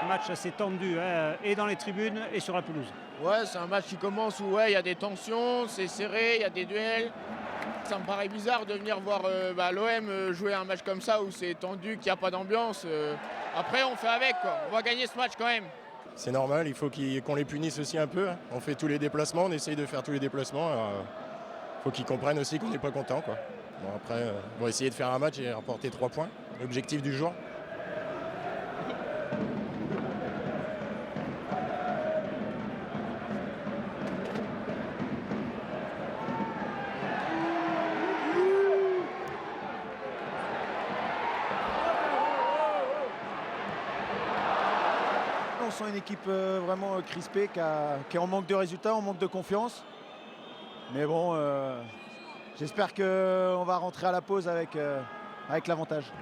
Un match assez tendu, hein, et dans les tribunes et sur la pelouse. Ouais, c'est un match qui commence où il y a des tensions, c'est serré, il y a des duels. Ça me paraît bizarre de venir voir l'OM jouer un match comme ça où c'est tendu, qu'il n'y a pas d'ambiance. Après, on fait avec, quoi. On va gagner ce match quand même. C'est normal, il faut qu'on les punisse aussi un peu. On fait tous les déplacements, on essaye de faire tous les déplacements. Il faut qu'ils comprennent aussi qu'on n'est pas content, quoi. Bon, après, on va essayer de faire un match et rapporter 3 points. L'objectif du jour. On sent une équipe vraiment crispée, qui est en manque de résultats, en manque de confiance. Mais bon, j'espère qu'on va rentrer à la pause avec l'avantage.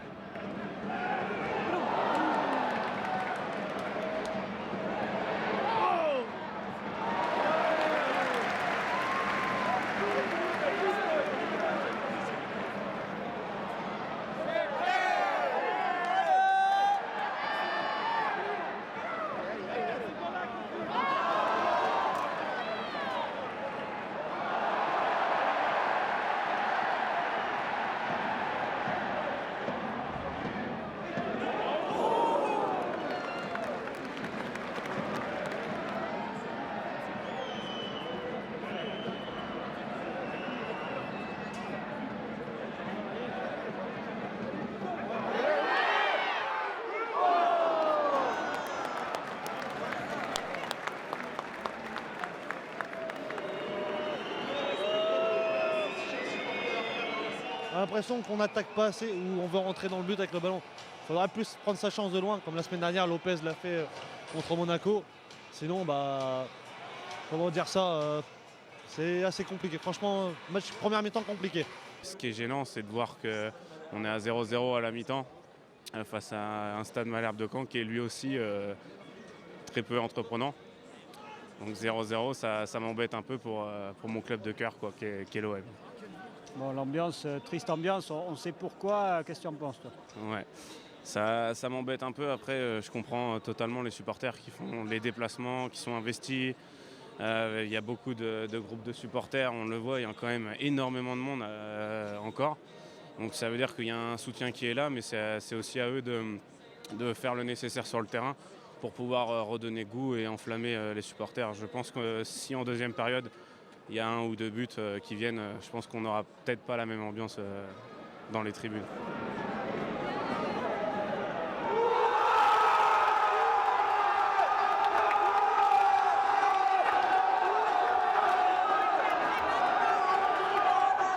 On a l'impression qu'on n'attaque pas assez ou on veut rentrer dans le but avec le ballon. Il faudrait plus prendre sa chance de loin, comme la semaine dernière Lopez l'a fait contre Monaco. Sinon, comment dire ça, c'est assez compliqué. Franchement, match première mi-temps compliqué. Ce qui est gênant, c'est de voir qu'on est à 0-0 à la mi-temps face à un Stade Malherbe de Caen qui est lui aussi très peu entreprenant. Donc 0-0, ça m'embête un peu pour mon club de cœur, qui est l'OM. Bon, l'ambiance, triste ambiance, on sait pourquoi. Qu'est-ce que tu en penses, toi? Ouais, ça m'embête un peu. Après, je comprends totalement les supporters qui font les déplacements, qui sont investis. Il y a beaucoup de groupes de supporters, on le voit, il y a quand même énormément de monde encore. Donc ça veut dire qu'il y a un soutien qui est là, mais c'est aussi à eux de faire le nécessaire sur le terrain pour pouvoir redonner goût et enflammer les supporters. Je pense que si en deuxième période, il y a 1 ou 2 buts qui viennent, je pense qu'on n'aura peut-être pas la même ambiance dans les tribunes.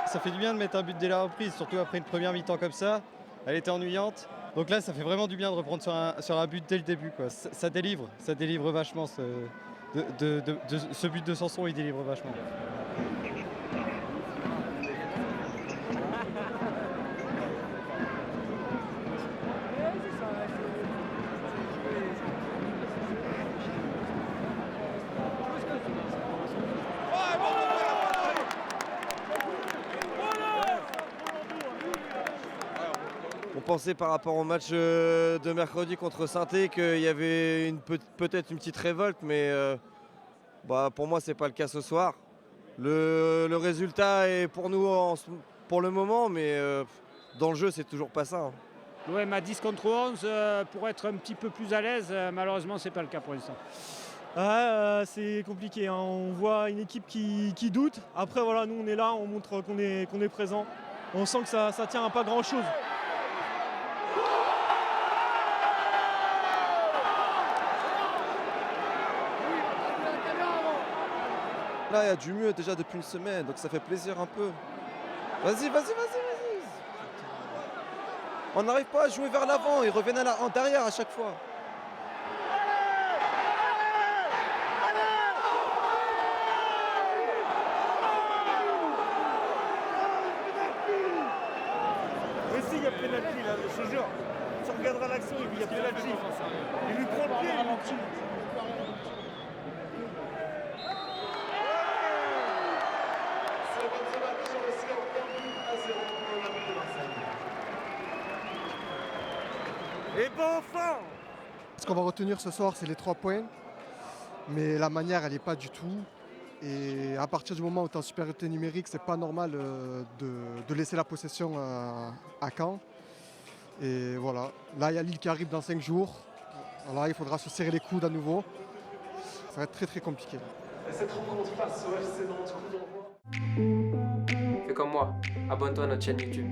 Ça fait du bien de mettre un but dès la reprise, surtout après une première mi-temps comme ça. Elle était ennuyante. Donc là, ça fait vraiment du bien de reprendre sur un but dès le début, quoi. Ça délivre vachement. Ce but de Sanson, il délivre vachement. On pensait par rapport au match de mercredi contre Saint-Étienne qu'il y avait peut-être une petite révolte, mais pour moi c'est pas le cas ce soir. Le résultat est pour nous pour le moment, mais dans le jeu c'est toujours pas ça. L'OM à 10 contre 11 pour être un petit peu plus à l'aise, malheureusement c'est pas le cas pour l'instant. C'est compliqué, hein. On voit une équipe qui doute. Après voilà, nous on est là, on montre qu'on est présent. On sent que ça tient à pas grand chose. Là il y a du mieux déjà depuis une semaine, donc ça fait plaisir un peu. Vas-y. On n'arrive pas à jouer vers l'avant, ils reviennent en derrière à chaque fois. Mais si, il y a pénalty là, je te jure. Tu regarderas l'action et puis il y a pénalty. Il lui prend le pied, il ralenti. Et bon sang! Ce qu'on va retenir ce soir, c'est les 3 points. Mais la manière, elle n'est pas du tout. Et à partir du moment où tu es en supériorité numérique, c'est pas normal de laisser la possession à Caen. Et voilà. Là, il y a Lille qui arrive dans 5 jours. Alors là, il faudra se serrer les coudes à nouveau. Ça va être très très compliqué. Et cette rencontre face au FC Nantes, coup d'envoi. Fais comme moi, abonne-toi à notre chaîne YouTube.